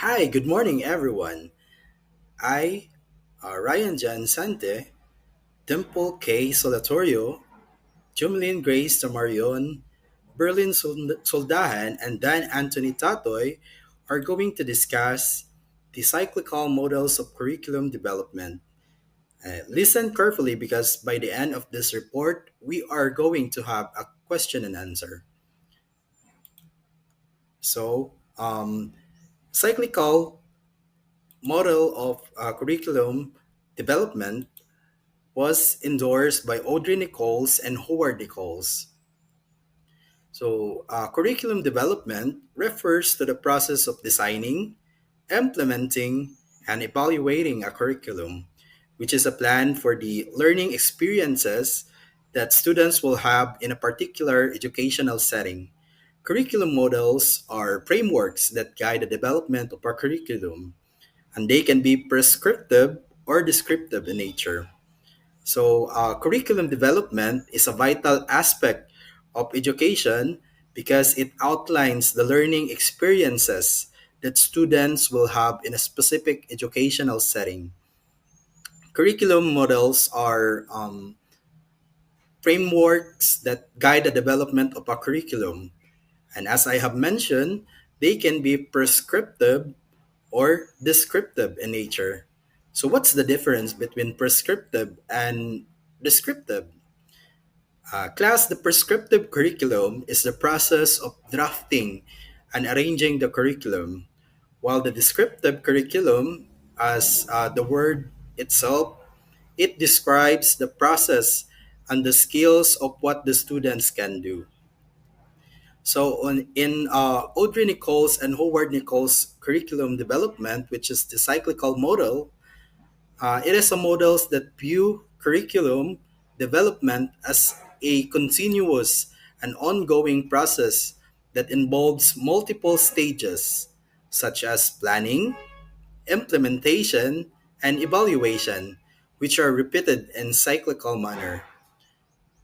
Hi, good morning, everyone. I, Ryan Jan Sante, Dimple K. Solatorio, Jumelin Grace Tamarion, Berlin Soldahan, and Dan Anthony Tatoy are going to discuss the cyclical models of curriculum development. Listen carefully because by the end of this report, we are going to have a question and answer. So, cyclical model of curriculum development was endorsed by Audrey Nichols and Howard Nichols. So, curriculum development refers to the process of designing, implementing, and evaluating a curriculum, which is a plan for the learning experiences that students will have in a particular educational setting. Curriculum models are frameworks that guide the development of our curriculum, and they can be prescriptive or descriptive in nature. So, curriculum development is a vital aspect of education because it outlines the learning experiences that students will have in a specific educational setting. Curriculum models are frameworks that guide the development of a curriculum. And as I have mentioned, they can be prescriptive or descriptive in nature. So, what's the difference between prescriptive and descriptive? The prescriptive curriculum is the process of drafting and arranging the curriculum, while the descriptive curriculum, as the word itself, it describes the process and the skills of what the students can do. So, in Audrey Nichols and Howard Nichols' curriculum development, which is the cyclical model, it is a models that view curriculum development as a continuous and ongoing process that involves multiple stages, such as planning, implementation, and evaluation, which are repeated in cyclical manner.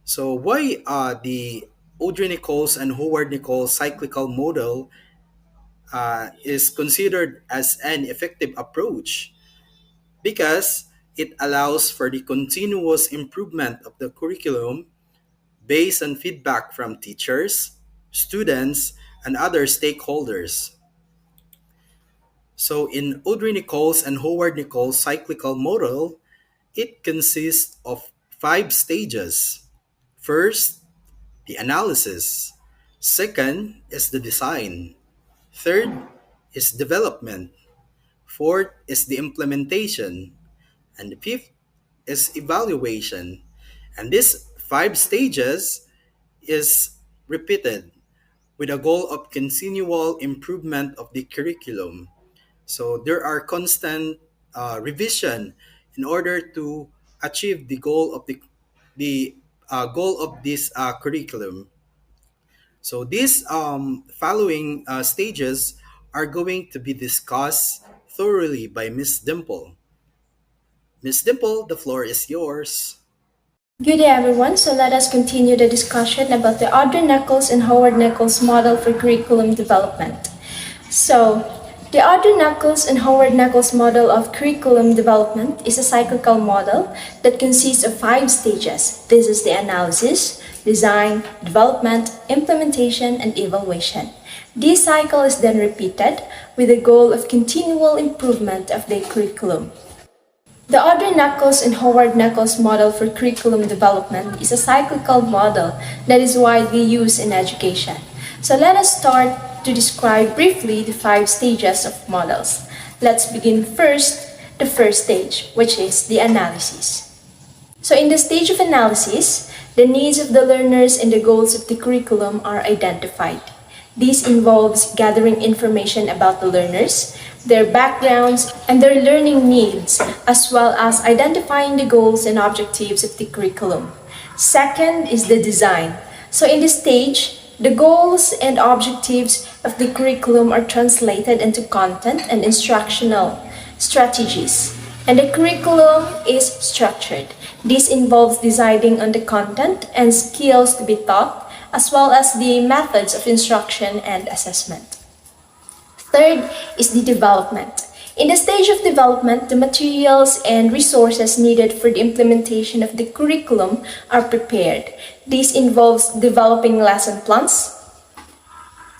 So, why the Audrey Nichols and Howard Nichols cyclical model is considered as an effective approach? Because it allows for the continuous improvement of the curriculum based on feedback from teachers, students, and other stakeholders. So, in Audrey Nichols and Howard Nichols' cyclical model, it consists of five stages. First, the analysis. Second is the design. Third is development. Fourth is the implementation. And the fifth is evaluation. And these five stages is repeated with a goal of continual improvement of the curriculum. So there are constant revision in order to achieve the goal of the goal of this curriculum. So these following stages are going to be discussed thoroughly by Miss Dimple. Miss Dimple, the floor is yours. Good day, everyone. So let us continue the discussion about the Audrey Nichols and Howard Nichols model for curriculum development. So, the Audrey Nichols and Howard Nichols model of curriculum development is a cyclical model that consists of five stages. This is the analysis, design, development, implementation, and evaluation. This cycle is then repeated with the goal of continual improvement of the curriculum. The Audrey Nichols and Howard Nichols model for curriculum development is a cyclical model that is widely used in education. So let us start to describe briefly the five stages of models. Let's begin first, the first stage, which is the analysis. So in the stage of analysis, the needs of the learners and the goals of the curriculum are identified. This involves gathering information about the learners, their backgrounds, and their learning needs, as well as identifying the goals and objectives of the curriculum. Second is the design. So in this stage, the goals and objectives of the curriculum are translated into content and instructional strategies, and the curriculum is structured. This involves deciding on the content and skills to be taught, as well as the methods of instruction and assessment. Third is the development. In the stage of development, the materials and resources needed for the implementation of the curriculum are prepared. This involves developing lesson plans,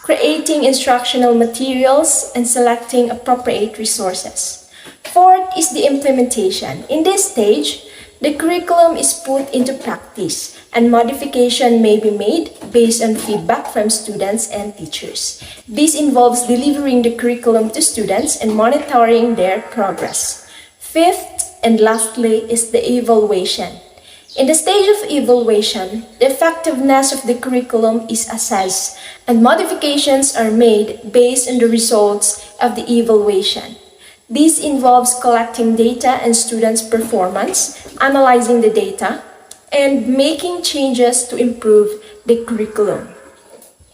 creating instructional materials, and selecting appropriate resources. Fourth is the implementation. In this stage, the curriculum is put into practice and modification may be made based on feedback from students and teachers. This involves delivering the curriculum to students and monitoring their progress. Fifth and lastly is the evaluation. In the stage of evaluation, the effectiveness of the curriculum is assessed and modifications are made based on the results of the evaluation. This involves collecting data and students' performance, analyzing the data, and making changes to improve the curriculum.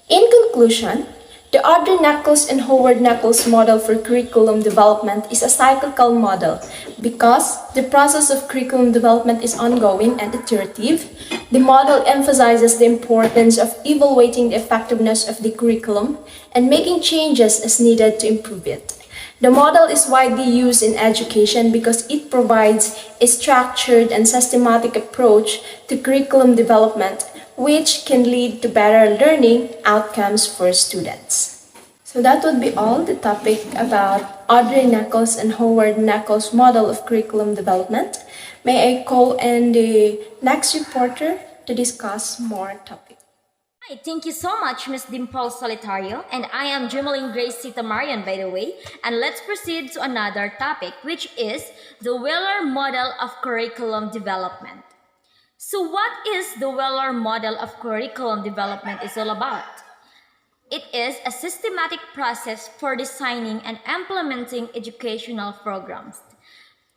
In conclusion, the Audrey-Nichols and Howard-Nichols model for curriculum development is a cyclical model because the process of curriculum development is ongoing and iterative. The model emphasizes the importance of evaluating the effectiveness of the curriculum and making changes as needed to improve it. The model is widely used in education because it provides a structured and systematic approach to curriculum development, which can lead to better learning outcomes for students. So that would be all the topic about Audrey Nichols and Howard Nichols model of curriculum development. May I call in the next reporter to discuss more topics. Hi, thank you so much, Ms. Dimple Solitario, and I am Jumaline Grace Sita Marian, by the way, and let's proceed to another topic, which is the Wheeler model of curriculum development. So what is the Wheeler model of curriculum development is all about? It is a systematic process for designing and implementing educational programs.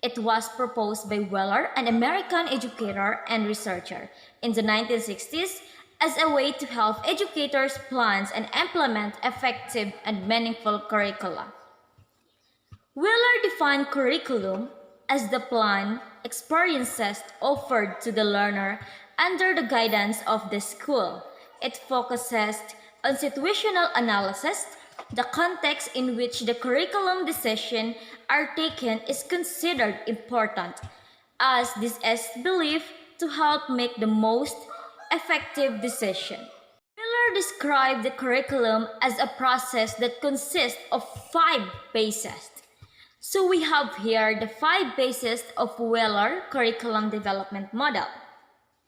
It was proposed by Wheeler, an American educator and researcher, in the 1960s as a way to help educators plan and implement effective and meaningful curricula. Wheeler defined curriculum as the plan, experiences offered to the learner under the guidance of the school. It focuses on situational analysis. The context in which the curriculum decisions are taken is considered important, as this is believed to help make the most effective decision. Miller described the curriculum as a process that consists of 5 phases. So we have here the 5 phases of Wheeler curriculum development model.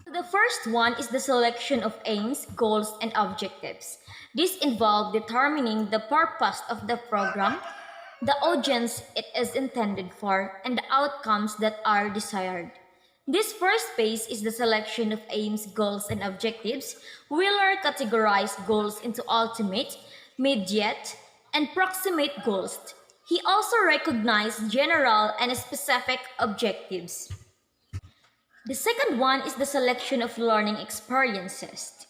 The first one is the selection of aims, goals, and objectives. This involves determining the purpose of the program, the audience it is intended for, and the outcomes that are desired. This first phase is the selection of aims, goals, and objectives. Wheeler categorized goals into ultimate, immediate, and proximate goals. He also recognized general and specific objectives. The second one is the selection of learning experiences.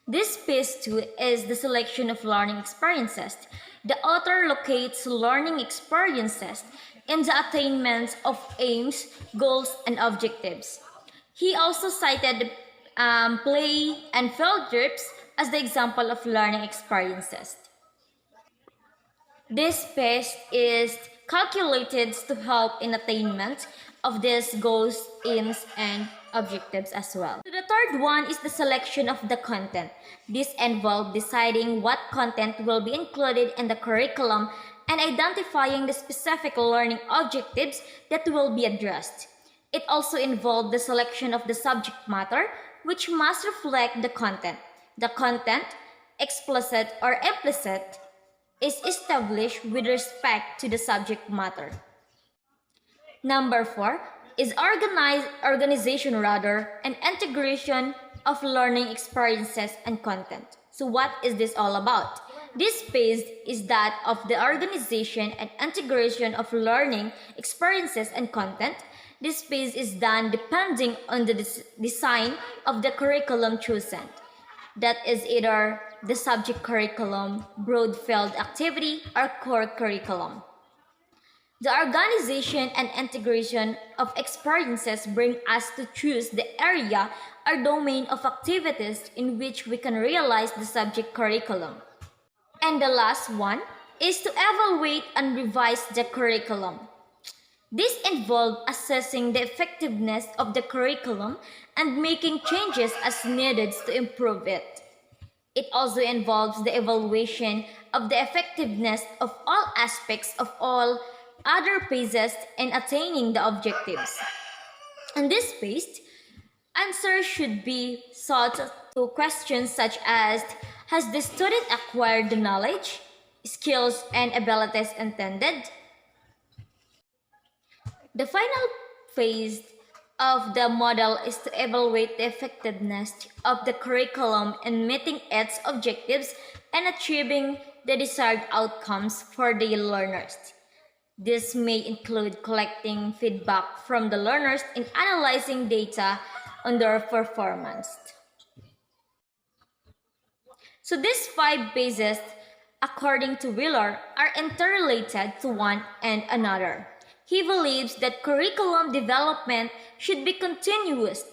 This phase 2 is the selection of learning experiences. The author locates learning experiences in the attainment of aims, goals, and objectives. He also cited play and field trips as the example of learning experiences. This phase is calculated to help in attainment of these goals, aims, and objectives as well. So the third one is the selection of the content. This involves deciding what content will be included in the curriculum and identifying the specific learning objectives that will be addressed. It also involves the selection of the subject matter, which must reflect the content. The content, explicit or implicit, is established with respect to the subject matter. Number 4 is organization and integration of learning experiences and content. So what is this all about? This phase is that of the organization and integration of learning experiences and content. This phase is done depending on the design of the curriculum chosen. That is either the subject curriculum, broad field activity, or core curriculum. The organization and integration of experiences bring us to choose the area or domain of activities in which we can realize the subject curriculum. And the last one is to evaluate and revise the curriculum. This involves assessing the effectiveness of the curriculum and making changes as needed to improve it. It also involves the evaluation of the effectiveness of all aspects of all other phases in attaining the objectives. In this phase, answers should be sought to questions such as: has the student acquired the knowledge, skills, and abilities intended? The final phase of the model is to evaluate the effectiveness of the curriculum in meeting its objectives and achieving the desired outcomes for the learners. This may include collecting feedback from the learners and analyzing data on their performance. So these five bases, according to Wheeler, are interrelated to one and another. He believes that curriculum development should be continuous,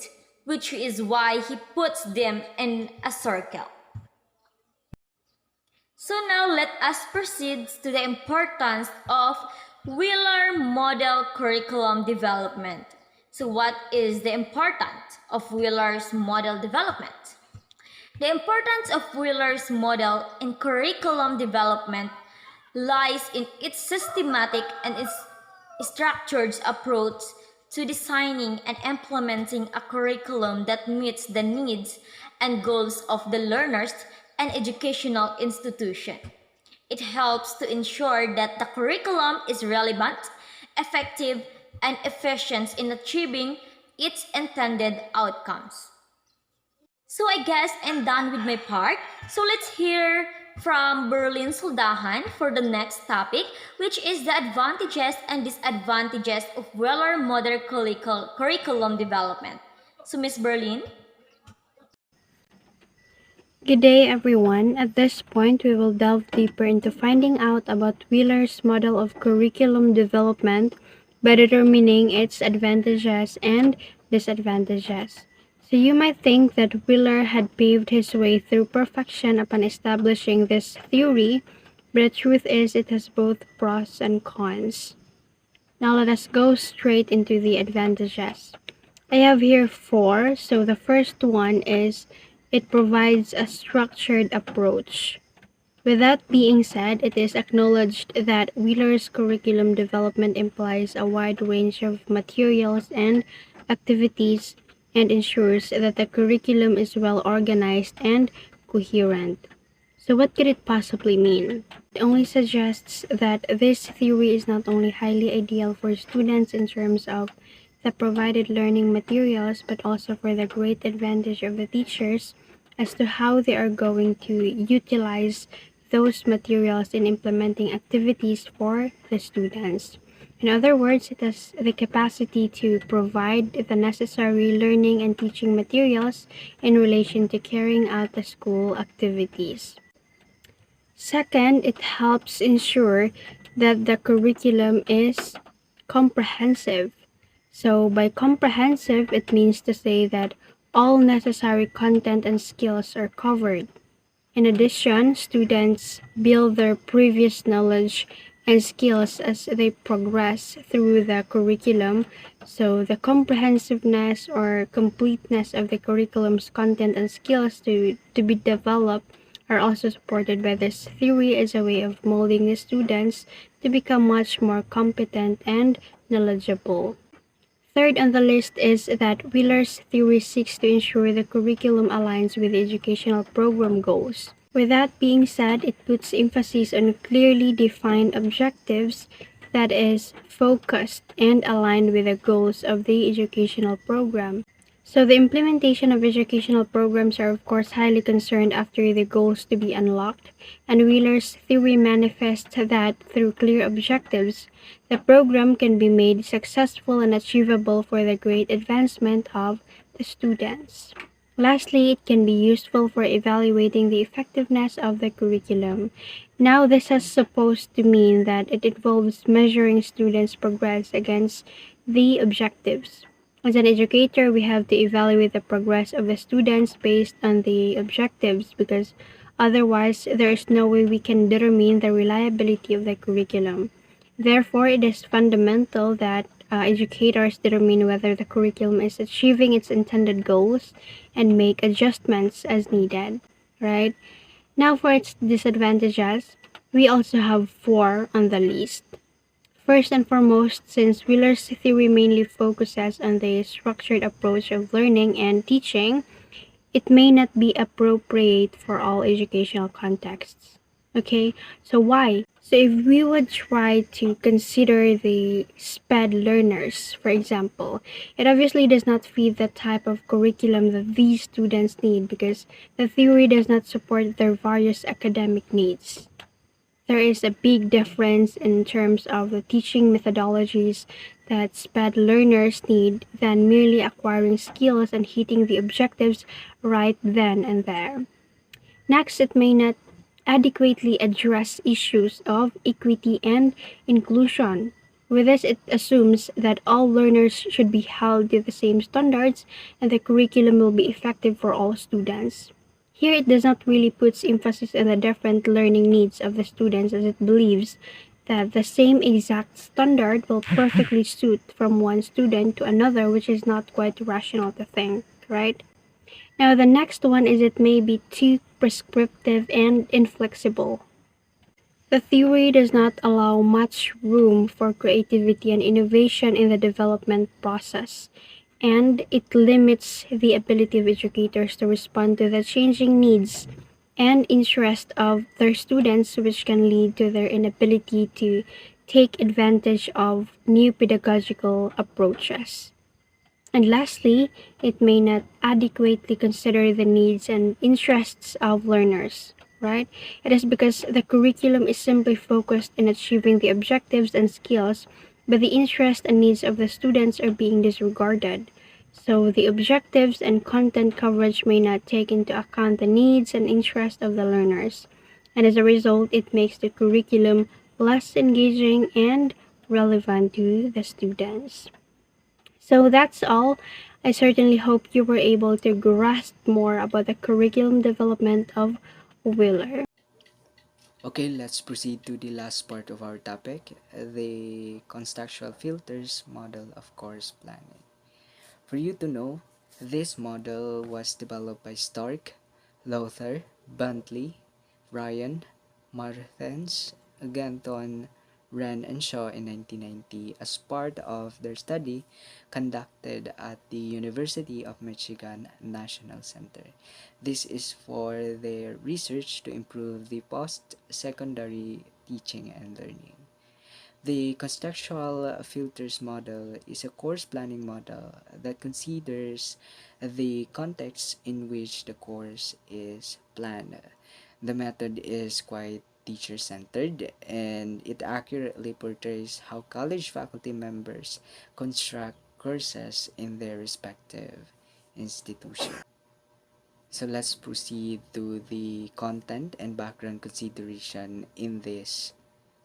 which is why he puts them in a circle. So now let us proceed to the importance of Wheeler model curriculum development. So what is the importance of Wheeler's model development? The importance of Wheeler's model in curriculum development lies in its systematic and its structured approach to designing and implementing a curriculum that meets the needs and goals of the learners and educational institution. It helps to ensure that the curriculum is relevant, effective, and efficient in achieving its intended outcomes. So I guess I'm done with my part. So let's hear from Berlin Soldahan for the next topic, which is the advantages and disadvantages of Weller modern curriculum development. So Miss Berlin. Good day, everyone. At this point, we will delve deeper into finding out about Wheeler's model of curriculum development by determining its advantages and disadvantages. So you might think that Wheeler had paved his way through perfection upon establishing this theory, but the truth is it has both pros and cons. Now let us go straight into the advantages. I have here four. So the first one is it provides a structured approach. With that being said, it is acknowledged that Wheeler's curriculum development implies a wide range of materials and activities and ensures that the curriculum is well organized and coherent. So what could it possibly mean? It only suggests that this theory is not only highly ideal for students in terms of the provided learning materials, but also for the great advantage of the teachers as to how they are going to utilize those materials in implementing activities for the students. In other words, it has the capacity to provide the necessary learning and teaching materials in relation to carrying out the school activities. Second, it helps ensure that the curriculum is comprehensive. So by comprehensive, it means to say that all necessary content and skills are covered. In addition, students build their previous knowledge and skills as they progress through the curriculum. So the comprehensiveness or completeness of the curriculum's content and skills to be developed are also supported by this theory as a way of molding the students to become much more competent and knowledgeable. Third on the list is that Wheeler's theory seeks to ensure the curriculum aligns with the educational program goals. With that being said, it puts emphasis on clearly defined objectives that is focused and aligned with the goals of the educational program. So the implementation of educational programs are of course highly concerned after the goals to be unlocked, and Wheeler's theory manifests that through clear objectives, the program can be made successful and achievable for the great advancement of the students. Lastly, it can be useful for evaluating the effectiveness of the curriculum. Now, this is supposed to mean that it involves measuring students' progress against the objectives. As an educator, we have to evaluate the progress of the students based on the objectives because Otherwise, there is no way we can determine the reliability of the curriculum. Therefore, it is fundamental that educators determine whether the curriculum is achieving its intended goals and make adjustments as needed, right? Now, for its disadvantages, we also have four on the list. First and foremost, since Wheeler's theory mainly focuses on the structured approach of learning and teaching, it may not be appropriate for all educational contexts. Okay, so why? So if we would try to consider the SPED learners, for example, it obviously does not fit the type of curriculum that these students need because the theory does not support their various academic needs. There is a big difference in terms of the teaching methodologies that SPED learners need than merely acquiring skills and hitting the objectives right then and there. Next, it may not adequately address issues of equity and inclusion. With this, it assumes that all learners should be held to the same standards and the curriculum will be effective for all students. Here, it does not really put emphasis on the different learning needs of the students as it believes that the same exact standard will perfectly suit from one student to another, which is not quite rational to think, right? Now, the next one is it may be too prescriptive and inflexible. The theory does not allow much room for creativity and innovation in the development process, and it limits the ability of educators to respond to the changing needs and interest of their students, which can lead to their inability to take advantage of new pedagogical approaches. And lastly, it may not adequately consider the needs and interests of learners, right? It is because the curriculum is simply focused in achieving the objectives and skills, but the interests and needs of the students are being disregarded. So the objectives and content coverage may not take into account the needs and interests of the learners. And as a result, it makes the curriculum less engaging and relevant to the students. So that's all. I certainly hope you were able to grasp more about the curriculum development of Wheeler. Okay, let's proceed to the last part of our topic, the contextual filters model of course planning. For you to know, this model was developed by Stark, Lothar, Bentley, Ryan, Martens, Ganton, Wren, and Shaw in 1990 as part of their study conducted at the University of Michigan National Center. This is for their research to improve the post-secondary teaching and learning. The contextual filters model is a course planning model that considers the context in which the course is planned. The method is quite teacher centered and it accurately portrays how college faculty members construct courses in their respective institution. So let's proceed to the content and background consideration in this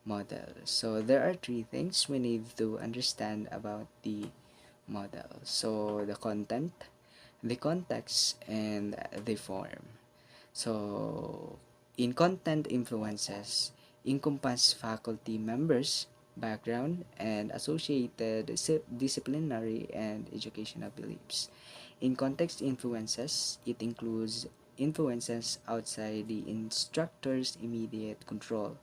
model. So there are three things we need to understand about the model. So the content, the context, and the form. So in content influences encompass faculty members, background, and associated disciplinary and educational beliefs. In context influences, it includes influences outside the instructor's immediate control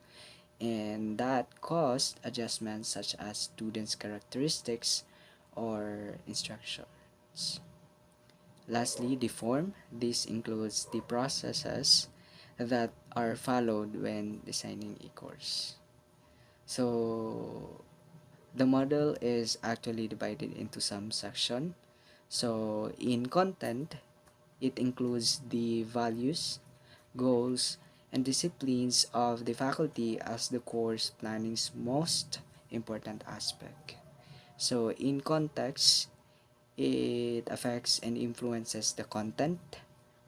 and that caused adjustments such as students' characteristics or instructions. Lastly, the form. This includes the processes that are followed when designing a course. So, the model is actually divided into some section. So, in content, it includes the values, goals, and disciplines of the faculty as the course planning's most important aspect. So, in context, it affects and influences the content,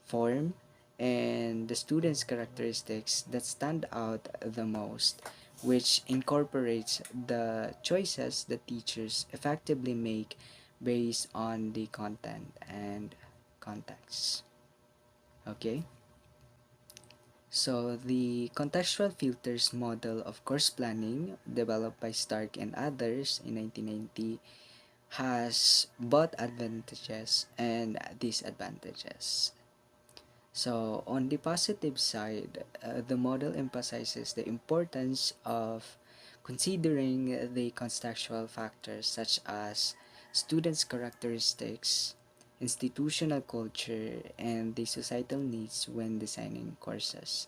form, and the students' characteristics that stand out the most, which incorporates the choices that teachers effectively make based on the content and context. Okay? So, the contextual filters model of course planning, developed by Stark and others in 1990, has both advantages and disadvantages. So, on the positive side, the model emphasizes the importance of considering the contextual factors such as students' characteristics, institutional culture, and the societal needs when designing courses.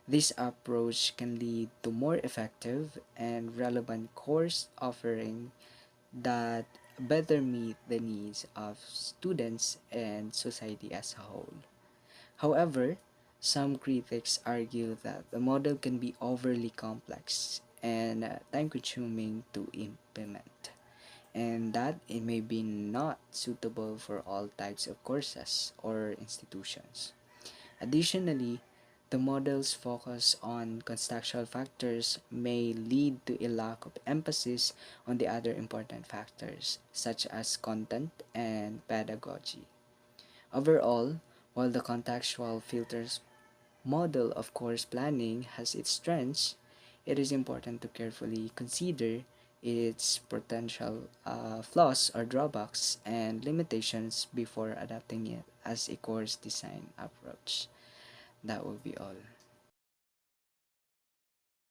This approach can lead to more effective and relevant course offering that better meet the needs of students and society as a whole. However, some critics argue that the model can be overly complex and time consuming to implement, and that it may be not suitable for all types of courses or institutions. Additionally, the model's focus on contextual factors may lead to a lack of emphasis on the other important factors, such as content and pedagogy. Overall, while the contextual filters model of course planning has its strengths, it is important to carefully consider its potential flaws or drawbacks and limitations before adopting it as a course design approach. That will be all.